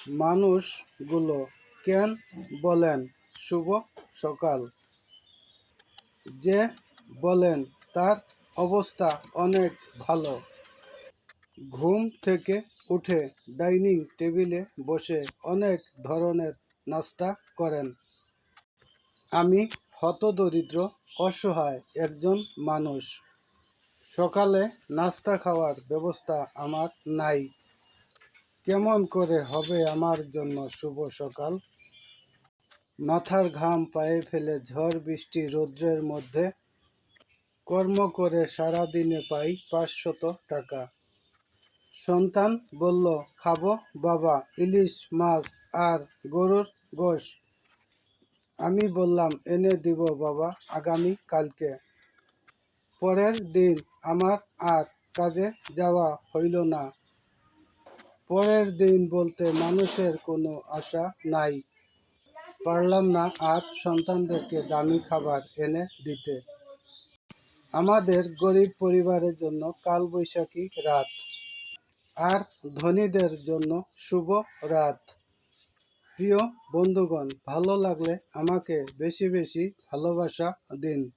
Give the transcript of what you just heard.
মানুষগুলো কেন বলেন শুভ সকাল? যে বলেন তার অবস্থা অনেক ভালো। ঘুম থেকে উঠে ডাইনিং টেবিলে বসে অনেক ধরনের নাস্তা করেন। আমি হতদরিদ্র অসহায় একজন মানুষ। সকালে নাস্তা খাওয়ার ব্যবস্থা আমার নাই। কেমন করে হবে আমার জন্য শুভ সকাল? মাথার ঘাম পায়ে ফেলে ঝড় বৃষ্টি রৌদ্রের মধ্যে কর্ম করে সারাদিনে পাই 500 টাকা। সন্তান বলল, খাবো বাবা ইলিশ মাছ আর গরুর গোশ। আমি বললাম, এনে দিব বাবা আগামী কালকে। পরের দিন আমার আর কাজে যাওয়া হইল না। পরের দিন বলতে মানুষের কোনো আশা নাই। পারলাম না আর সন্তানদেরকে দামি খাবার এনে দিতে। আমাদের গরিব পরিবারের জন্য কালবৈশাখী রাত, আর ধনীদের জন্য শুভ রাত। প্রিয় বন্ধুগণ, ভালো লাগলে আমাকে বেশি বেশি ভালোবাসা দিন।